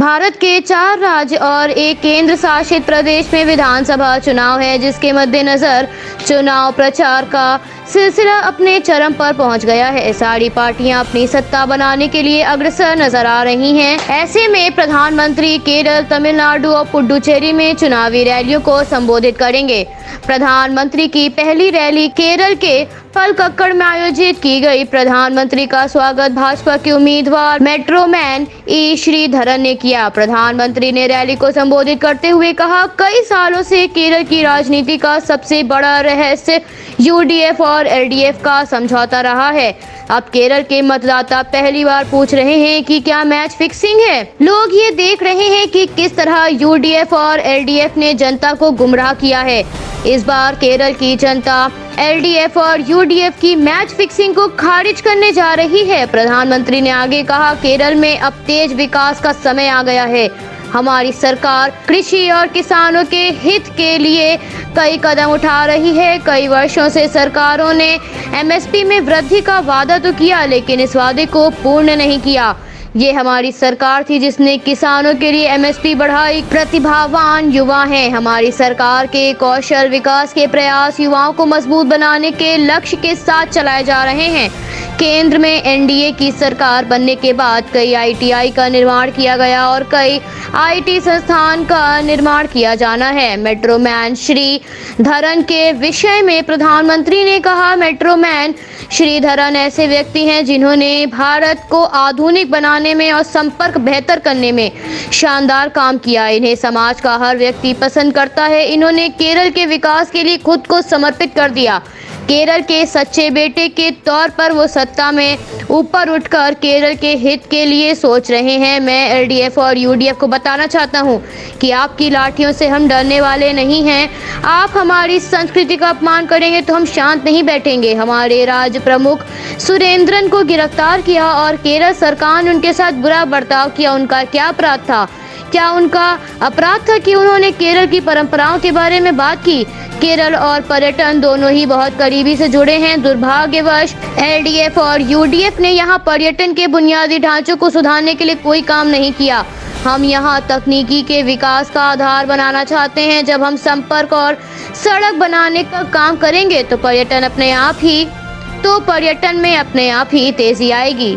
भारत के 4 राज्य और एक केंद्र शासित प्रदेश में विधानसभा चुनाव है, जिसके मद्देनजर चुनाव प्रचार का सिलसिला अपने चरम पर पहुंच गया है। सारी पार्टियां अपनी सत्ता बनाने के लिए अग्रसर नजर आ रही हैं। ऐसे में प्रधानमंत्री केरल, तमिलनाडु और पुडुचेरी में चुनावी रैलियों को संबोधित करेंगे। प्रधानमंत्री की पहली रैली केरल के पलक्कड़ में आयोजित की गई। प्रधानमंत्री का स्वागत भाजपा के उम्मीदवार मेट्रोमैन ई श्रीधरन ने किया। प्रधानमंत्री ने रैली को संबोधित करते हुए कहा, कई सालों से केरल की राजनीति का सबसे बड़ा रहस्य यूडीएफ और एलडीएफ का समझौता रहा है। अब केरल के मतदाता पहली बार पूछ रहे हैं कि क्या मैच फिक्सिंग है। लोग ये देख रहे हैं कि किस तरह यूडीएफ और एलडीएफ ने जनता को गुमराह किया है। इस बार केरल की जनता एलडीएफ और यूडीएफ की मैच फिक्सिंग को खारिज करने जा रही है। प्रधानमंत्री ने आगे कहा, केरल में अब तेज विकास का समय आ गया है। हमारी सरकार कृषि और किसानों के हित के लिए कई कदम उठा रही है। कई वर्षों से सरकारों ने एमएसपी में वृद्धि का वादा तो किया, लेकिन इस वादे को पूर्ण नहीं किया। ये हमारी सरकार थी जिसने किसानों के लिए एमएसपी बढ़ाई। प्रतिभावान युवा हैं। हमारी सरकार के कौशल विकास के प्रयास युवाओं को मजबूत बनाने के लक्ष्य के साथ चलाए जा रहे हैं। केंद्र में एनडीए की सरकार बनने के बाद कई आईटीआई का निर्माण किया गया और कई आईटी संस्थान का निर्माण किया जाना है। मेट्रोमैन श्रीधरन के विषय में प्रधानमंत्री ने कहा, मेट्रोमैन श्रीधरन ऐसे व्यक्ति हैं जिन्होंने भारत को आधुनिक बनाने में और संपर्क बेहतर करने में शानदार काम किया। इन्हें समाज का हर व्यक्ति पसंद करता है। इन्होंने केरल के विकास के लिए खुद को समर्पित कर दिया। केरल के सच्चे बेटे के तौर पर वो सत्ता में ऊपर उठकर केरल के हित के लिए सोच रहे हैं। मैं एलडीएफ और यूडीएफ को बताना चाहता हूं कि आपकी लाठियों से हम डरने वाले नहीं हैं। आप हमारी संस्कृति का अपमान करेंगे तो हम शांत नहीं बैठेंगे। हमारे राज्य प्रमुख सुरेंद्रन को गिरफ्तार किया और केरल सरकार ने उनके साथ बुरा बर्ताव किया। उनका क्या अपराध था? क्या उनका अपराध था कि उन्होंने केरल की परंपराओं के बारे में बात की? केरल और पर्यटन दोनों ही बहुत करीबी से जुड़े हैं। दुर्भाग्यवश एलडीएफ और यूडीएफ ने यहाँ पर्यटन के बुनियादी ढांचों को सुधारने के लिए कोई काम नहीं किया। हम यहाँ तकनीकी के विकास का आधार बनाना चाहते हैं। जब हम संपर्क और सड़क बनाने का काम करेंगे तो पर्यटन में अपने आप ही तेजी आएगी।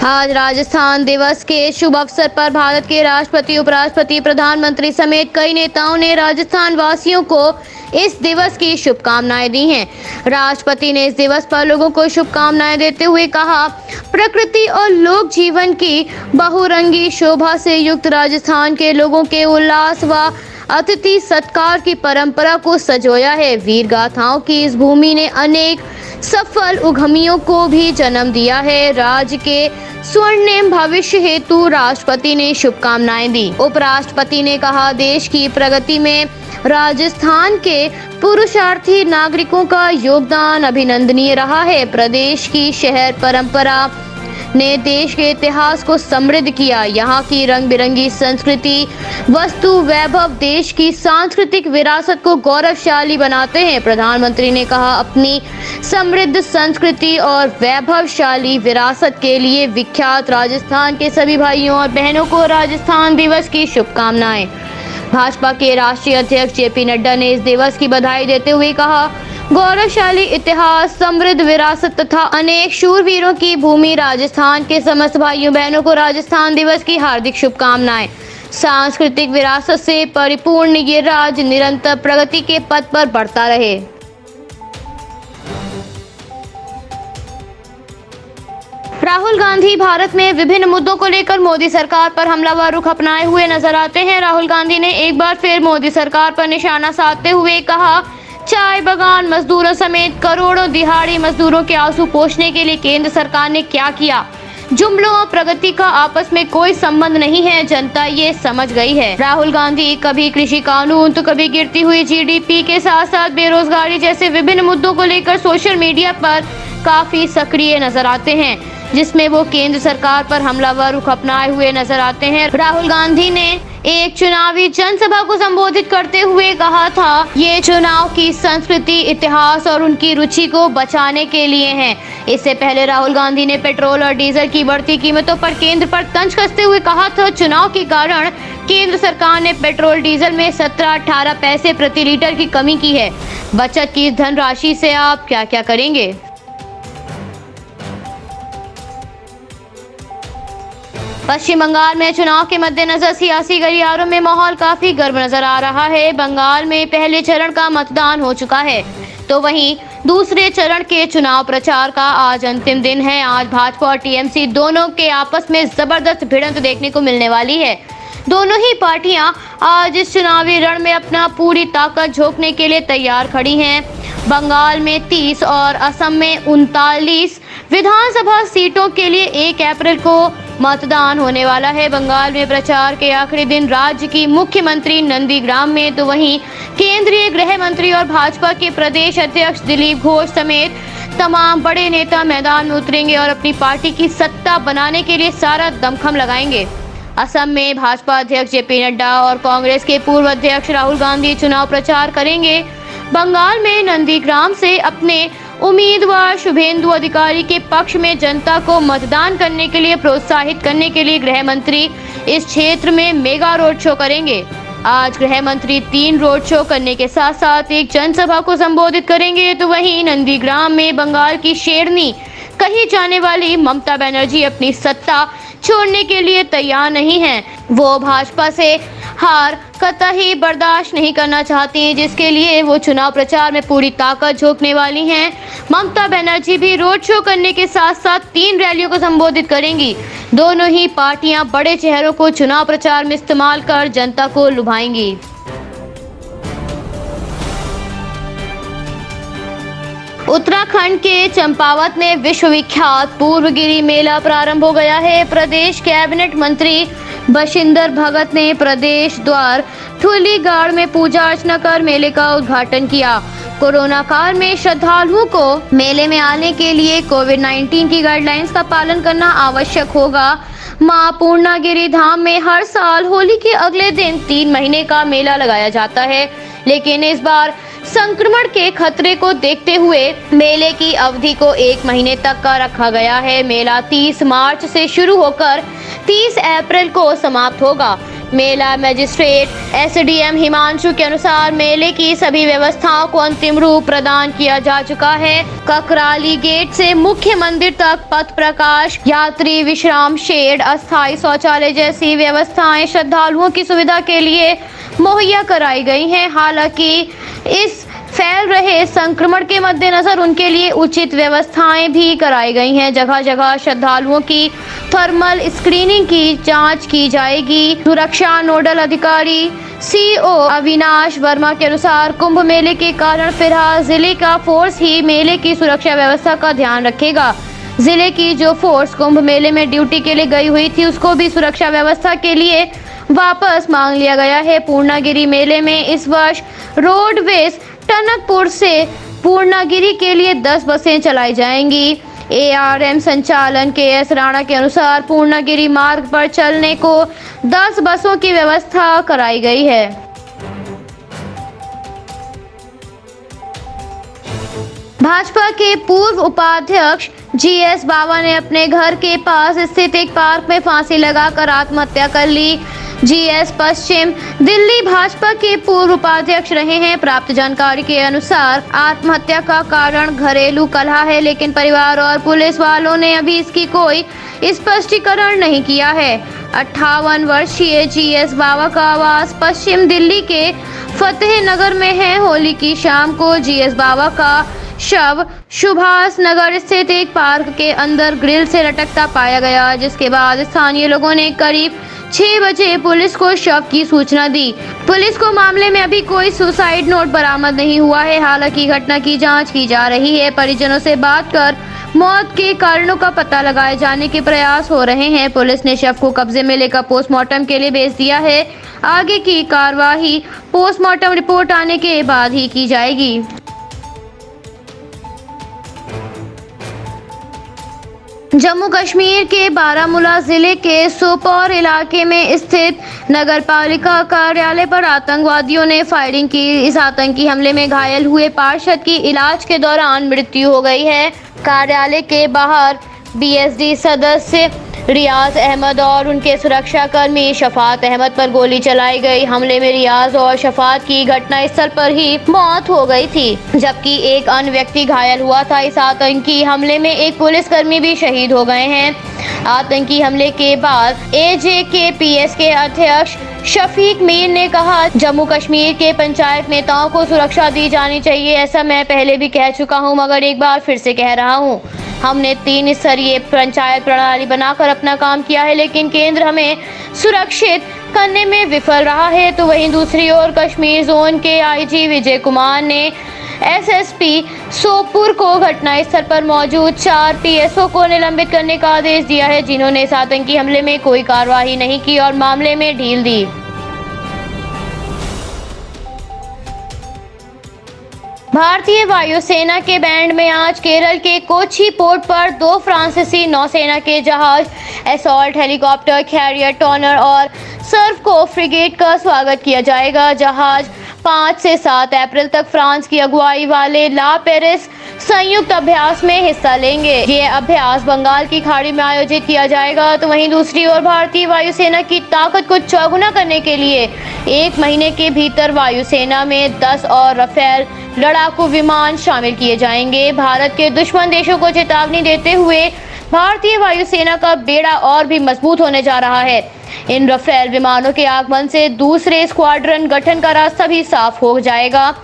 आज राजस्थान दिवस के शुभ अवसर पर भारत के राष्ट्रपति, उपराष्ट्रपति, प्रधानमंत्री समेत कई नेताओं ने राजस्थान वासियों को इस दिवस की शुभकामनाएं दी हैं। राष्ट्रपति ने इस दिवस पर लोगों को शुभकामनाएं देते हुए कहा, प्रकृति और लोक जीवन की बहुरंगी शोभा से युक्त राजस्थान के लोगों के उल्लास व अतिथि सत्कार की परंपरा को संजोया है। वीर गाथाओं की इस भूमि ने अनेक सफल उद्यमियों को भी जन्म दिया है। राज्य के स्वर्णिम भविष्य हेतु राष्ट्रपति ने शुभकामनाएं दी। उपराष्ट्रपति ने कहा, देश की प्रगति में राजस्थान के पुरुषार्थी नागरिकों का योगदान अभिनंदनीय रहा है। प्रदेश की शहर परंपरा ने देश के इतिहास को समृद्ध किया। यहाँ की रंग बिरंगी संस्कृति, वस्तु वैभव देश की सांस्कृतिक विरासत को गौरवशाली बनाते हैं। प्रधानमंत्री ने कहा, अपनी समृद्ध संस्कृति और वैभवशाली विरासत के लिए विख्यात राजस्थान के सभी भाइयों और बहनों को राजस्थान दिवस की शुभकामनाएं। भाजपा के राष्ट्रीय अध्यक्ष जेपी नड्डा ने इस दिवस की बधाई देते हुए कहा, गौरवशाली इतिहास, समृद्ध विरासत तथा अनेक शूरवीरों की भूमि राजस्थान के समस्त भाइयों बहनों को राजस्थान दिवस की हार्दिक शुभकामनाएं। सांस्कृतिक विरासत से परिपूर्ण ये राज्य निरंतर प्रगति के पथ पर बढ़ता रहे। राहुल गांधी भारत में विभिन्न मुद्दों को लेकर मोदी सरकार पर हमलावर रुख अपनाए हुए नजर आते हैं। राहुल गांधी ने एक बार फिर मोदी सरकार पर निशाना साधते हुए कहा, चाय बगान मजदूरों समेत करोड़ों दिहाड़ी मजदूरों के आंसू पोंछने के लिए केंद्र सरकार ने क्या किया? जुमलों और प्रगति का आपस में कोई संबंध नहीं है। जनता ये समझ गई है। राहुल गांधी कभी कृषि कानून तो कभी गिरती हुई जीडीपी के साथ साथ बेरोजगारी जैसे विभिन्न मुद्दों को लेकर सोशल मीडिया पर काफी सक्रिय नजर आते हैं, जिसमें वो केंद्र सरकार पर हमलावर रुख अपनाए हुए नजर आते हैं। राहुल गांधी ने एक चुनावी जनसभा को संबोधित करते हुए कहा था, ये चुनाव की संस्कृति, इतिहास और उनकी रुचि को बचाने के लिए है। इससे पहले राहुल गांधी ने पेट्रोल और डीजल की बढ़ती कीमतों पर केंद्र पर तंज कसते हुए कहा था, चुनाव के कारण केंद्र सरकार ने पेट्रोल डीजल में 17-18 पैसे प्रति लीटर की कमी की है। बचत की इस धनराशि से आप क्या क्या करेंगे? पश्चिम बंगाल में चुनाव के मद्देनजर सियासी गलियारों में माहौल काफी गर्म नजर आ रहा है। बंगाल में पहले चरण का मतदान हो चुका है, तो वहीं दूसरे चरण के चुनाव प्रचार का आज अंतिम दिन है। आज भाजपा और टीएमसी दोनों के आपस में जबरदस्त भिड़ंत देखने को मिलने वाली है। दोनों ही पार्टियां आज इस चुनावी रण में अपना पूरी ताकत झोंकने के लिए तैयार खड़ी हैं। बंगाल में 30 और असम में 39 विधानसभा सीटों के लिए 1 अप्रैल को मतदान होने वाला है। बंगाल में प्रचार के आखिरी दिन राज्य की मुख्यमंत्री नंदीग्राम में, तो वहीं केंद्रीय गृह मंत्री और भाजपा के प्रदेश अध्यक्ष दिलीप घोष समेत तमाम बड़े नेता मैदान में उतरेंगे और अपनी पार्टी की सत्ता बनाने के लिए सारा दमखम लगाएंगे। असम में भाजपा अध्यक्ष जेपी नड्डा और कांग्रेस के पूर्व अध्यक्ष राहुल गांधी चुनाव प्रचार करेंगे। बंगाल में नंदीग्राम से अपने उम्मीदवार शुभेंदु अधिकारी के पक्ष में जनता को मतदान करने के लिए प्रोत्साहित करने के लिए गृह मंत्री इस क्षेत्र में मेगा रोड शो करेंगे। आज गृह मंत्री 3 रोड शो करने के साथ साथ एक जनसभा को संबोधित करेंगे। तो वहीं नंदीग्राम में बंगाल की शेरनी कही जाने वाली ममता बनर्जी अपनी सत्ता छोड़ने के लिए तैयार नहीं हैं। वो भाजपा से हार कतई बर्दाश्त नहीं करना चाहती हैं, जिसके लिए वो चुनाव प्रचार में पूरी ताकत झोंकने वाली हैं। ममता बनर्जी भी रोड शो करने के साथ साथ 3 रैलियों को संबोधित करेंगी। दोनों ही पार्टियां बड़े चेहरों को चुनाव प्रचार में इस्तेमाल कर जनता को लुभाएंगी। उत्तराखंड के चंपावत में विश्वविख्यात पूर्वगिरी मेला प्रारंभ हो गया है। प्रदेश कैबिनेट मंत्री बशिंदर भगत ने प्रदेश द्वार ठुलीगाड़ में पूजा अर्चना कर मेले का उद्घाटन किया। कोरोना काल में श्रद्धालुओं को मेले में आने के लिए कोविड-19 की गाइडलाइंस का पालन करना आवश्यक होगा। मां पूर्णागिरी धाम में हर साल होली के अगले दिन 3 महीने का मेला लगाया जाता है, लेकिन इस बार संक्रमण के खतरे को देखते हुए मेले की अवधि को 1 महीने तक का रखा गया है। मेला 30 मार्च से शुरू होकर 30 अप्रैल को समाप्त होगा। मेला मजिस्ट्रेट एसडीएम हिमांशु के अनुसार मेले की सभी व्यवस्थाओं को अंतिम रूप प्रदान किया जा चुका है। ककराली गेट से मुख्य मंदिर तक पथ प्रकाश, यात्री विश्राम शेड, अस्थायी शौचालय जैसी व्यवस्थाएं श्रद्धालुओं की सुविधा के लिए मुहैया कराई गई हैं। हालांकि इस फैल रहे संक्रमण के मद्देनजर उनके लिए उचित व्यवस्थाएं भी कराई गई हैं। जगह जगह श्रद्धालुओं की थर्मल स्क्रीनिंग की जांच की जाएगी। सुरक्षा नोडल अधिकारी सीओ अविनाश वर्मा के अनुसार कुंभ मेले के कारण फिलहाल जिले का फोर्स ही मेले की सुरक्षा व्यवस्था का ध्यान रखेगा। जिले की जो फोर्स कुंभ मेले में ड्यूटी के लिए गई हुई थी, उसको भी सुरक्षा व्यवस्था के लिए वापस मांग लिया गया है। पूर्णागिरी मेले में इस वर्ष रोडवेज टनकपुर से पूर्णागिरी के लिए 10 बसें चलाई जाएंगी। एआरएम संचालन केएस राणा के अनुसार पूर्णागिरी मार्ग पर चलने को 10 बसों की व्यवस्था कराई गई है। भाजपा के पूर्व उपाध्यक्ष जीएस बावा ने अपने घर के पास स्थित एक पार्क में फांसी लगाकर आत्महत्या कर ली। जीएस पश्चिम दिल्ली भाजपा के पूर्व उपाध्यक्ष रहे हैं। प्राप्त जानकारी के अनुसार आत्महत्या का कारण घरेलू कलह है, लेकिन परिवार और पुलिस वालों ने अभी इसकी कोई स्पष्टीकरण नहीं किया है। 58 वर्षीय जीएस बावा का आवास पश्चिम दिल्ली के फतेह नगर में है। होली की शाम को जीएस बावा का शव सुभाष नगर स्थित एक पार्क के अंदर ग्रिल से लटकता पाया गया, जिसके बाद स्थानीय लोगों ने करीब 6 बजे पुलिस को शव की सूचना दी। पुलिस को मामले में अभी कोई सुसाइड नोट बरामद नहीं हुआ है। हालांकि घटना की जांच की जा रही है। परिजनों से बात कर मौत के कारणों का पता लगाए जाने के प्रयास हो रहे हैं। पुलिस ने शव को कब्जे में लेकर पोस्टमार्टम के लिए भेज दिया है। आगे की कार्यवाही पोस्टमार्टम रिपोर्ट आने के बाद ही की जाएगी। जम्मू कश्मीर के बारामूला जिले के सोपोर इलाके में स्थित नगर पालिका कार्यालय पर आतंकवादियों ने फायरिंग की। इस आतंकी हमले में घायल हुए पार्षद की इलाज के दौरान मृत्यु हो गई है। कार्यालय के बाहर बीएसडी सदस्य रियाज अहमद और उनके सुरक्षाकर्मी शफात अहमद पर गोली चलाई गई। हमले में रियाज और शफात की घटनास्थल पर ही मौत हो गई थी, जबकि एक अन्य व्यक्ति घायल हुआ था। इस आतंकी हमले में एक पुलिसकर्मी भी शहीद हो गए हैं। आतंकी हमले के बाद एजेकेपीएस के अध्यक्ष शफीक मीर ने कहा, जम्मू कश्मीर के पंचायत नेताओं को सुरक्षा दी जानी चाहिए। ऐसा मैं पहले भी कह चुका हूं, मगर एक बार फिर से कह रहा हूं। हमने 3 स्तरीय पंचायत प्रणाली बनाकर अपना काम किया है, लेकिन केंद्र हमें सुरक्षित करने में विफल रहा है। तो वहीं दूसरी ओर कश्मीर जोन के आईजी विजय कुमार ने एसएसपी सोपुर को घटनास्थल पर मौजूद 4 पीएसओ को निलंबित करने का आदेश दिया है, जिन्होंने इस आतंकी हमले में कोई कार्रवाई नहीं की और मामले में ढील दी। भारतीय वायुसेना के बैंड में आज केरल के कोच्चि पोर्ट पर 2 फ्रांसीसी नौसेना के जहाज असॉल्ट हेलीकॉप्टर कैरियर टॉनर और सर्वको फ्रिगेट का स्वागत किया जाएगा। जहाज 5 से 7 अप्रैल तक फ्रांस की अगुवाई वाले ला पेरिस संयुक्त अभ्यास में हिस्सा लेंगे। ये अभ्यास बंगाल की खाड़ी में आयोजित किया जाएगा। तो वहीं दूसरी ओर भारतीय वायुसेना की ताकत को चौगुना करने के लिए 1 महीने के भीतर वायुसेना में 10 और राफेल लड़ाकू विमान शामिल किए जाएंगे। भारत के दुश्मन देशों को चेतावनी देते हुए भारतीय वायुसेना का बेड़ा और भी मजबूत होने जा रहा है। इन राफेल विमानों के आगमन से दूसरे स्क्वाड्रन गठन का रास्ता भी साफ हो जाएगा।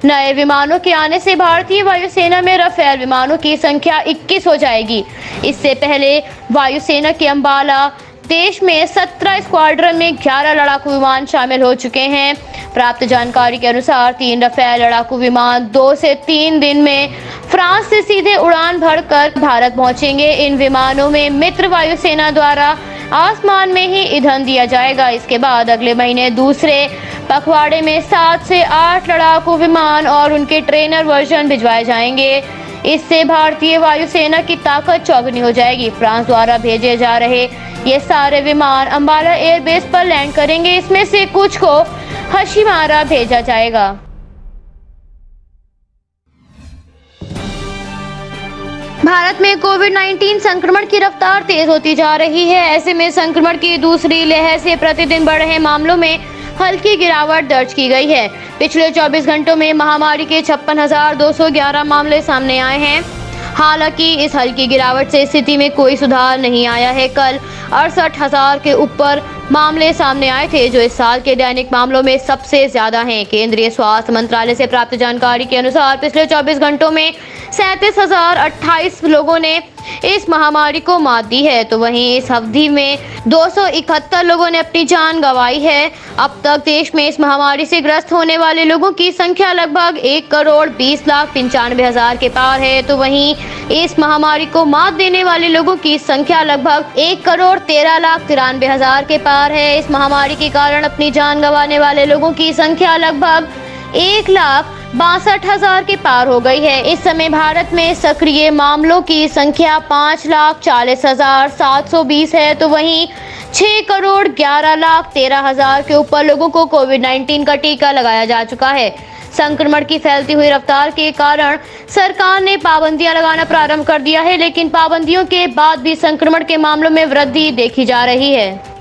नए विमानों के आने से भारतीय वायुसेना में राफेल विमानों की संख्या 21 हो जाएगी। इससे पहले वायुसेना के अंबाला देश में 17 स्क्वाड्रन में 11 लड़ाकू विमान शामिल हो चुके हैं। प्राप्त जानकारी के अनुसार 3 राफेल लड़ाकू विमान 2 से 3 दिन में फ्रांस से सीधे उड़ान भरकर भारत पहुंचेंगे। इन विमानों में मित्र वायुसेना द्वारा आसमान में ही ईंधन दिया जाएगा। इसके बाद अगले महीने दूसरे पखवाड़े में 7 से 8 लड़ाकू विमान और उनके ट्रेनर वर्जन भिजवाए जाएंगे। इससे भारतीय वायुसेना की ताकत चौगुनी हो जाएगी। फ्रांस द्वारा भेजे जा रहे ये सारे विमान अंबाला एयरबेस पर लैंड करेंगे। इसमें से कुछ को हशिमारा भेजा जाएगा। भारत में कोविड-19 संक्रमण की रफ्तार तेज होती जा रही है। ऐसे में संक्रमण की दूसरी लहर से प्रतिदिन बढ़ रहे मामलों में हल्की गिरावट दर्ज की गई है। पिछले 24 घंटों में महामारी के 56,211 मामले सामने आए हैं। हालांकि इस हल्की गिरावट से स्थिति में कोई सुधार नहीं आया है। कल 68,000 के ऊपर मामले सामने आए थे, जो इस साल के दैनिक मामलों में सबसे ज्यादा हैं। केंद्रीय स्वास्थ्य मंत्रालय से प्राप्त जानकारी के अनुसार पिछले 24 घंटों में 37,028 लोगों ने इस महामारी को मात दी है। तो वहीं इस अवधि में 271 लोगों ने अपनी जान गंवाई है। अब तक देश में इस महामारी से ग्रस्त होने वाले लोगों की संख्या लगभग 1,20,95,000 के पार है। तो वहीं इस महामारी को मात देने वाले लोगों की संख्या लगभग 1,13,93,000 के पार है। इस महामारी के कारण अपनी जान गंवाने वाले लोगों की संख्या लगभग 1,62,000 के पार हो गई है। इस समय भारत में सक्रिय मामलों की संख्या 5,40,720 है। तो वहीं 6,11,13,000 के ऊपर लोगों को कोविड-19 का टीका लगाया जा चुका है। संक्रमण की फैलती हुई रफ्तार के कारण सरकार ने पाबंदियां लगाना प्रारंभ कर दिया है, लेकिन पाबंदियों के बाद भी संक्रमण के मामलों में वृद्धि देखी जा रही है।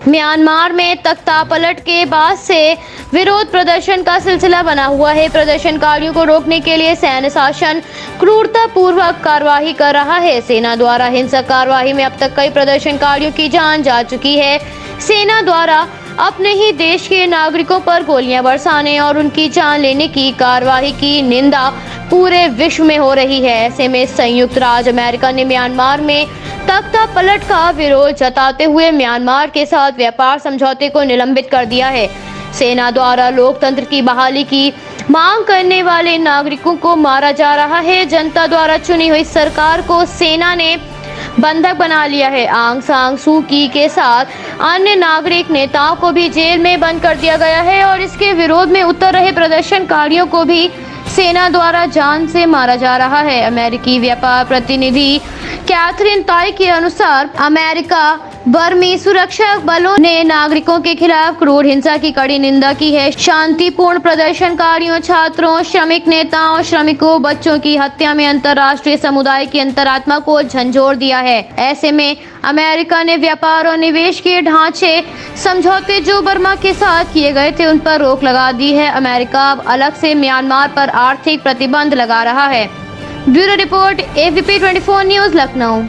म्यांमार में तख्तापलट के बाद से विरोध प्रदर्शन का सिलसिला बना हुआ है। प्रदर्शनकारियों को रोकने के लिए सैन्य शासन क्रूरतापूर्वक कार्रवाई कर रहा है। सेना द्वारा हिंसक कार्रवाई में अब तक कई प्रदर्शनकारियों की जान जा चुकी है। सेना द्वारा अपने ही देश के नागरिकों पर गोलियां बरसाने और उनकी जान लेने की कार्रवाई की निंदा पूरे विश्व में हो रही है। ऐसे में संयुक्त राज्य अमेरिका ने म्यांमार में तख्तापलट का विरोध जताते हुए म्यांमार के साथ व्यापार समझौते को निलंबित कर दिया है। सेना द्वारा लोकतंत्र की बहाली की मांग करने वाले नागरिकों को मारा जा रहा है। जनता द्वारा चुनी हुई सरकार को सेना ने बंधक बना लिया है। आंग सान सू की के साथ अन्य नागरिक नेताओं को भी जेल में बंद कर दिया गया है और इसके विरोध में उतर रहे प्रदर्शनकारियों को भी सेना द्वारा जान से मारा जा रहा है। अमेरिकी व्यापार प्रतिनिधि कैथरीन ताई के अनुसार अमेरिका बर्मी सुरक्षा बलों ने नागरिकों के खिलाफ क्रूर हिंसा की कड़ी निंदा की है। शांतिपूर्ण प्रदर्शनकारियों, छात्रों, श्रमिक नेताओं, श्रमिकों, बच्चों की हत्या में अंतर्राष्ट्रीय समुदाय की अंतरात्मा को झंझोर दिया है। ऐसे में अमेरिका ने व्यापार और निवेश के ढांचे समझौते जो बर्मा के साथ किए गए थे उन पर रोक लगा दी है। अमेरिका अब अलग से म्यांमार पर आर्थिक प्रतिबंध लगा रहा है। Bureau report, AVP 24 news, Lucknow.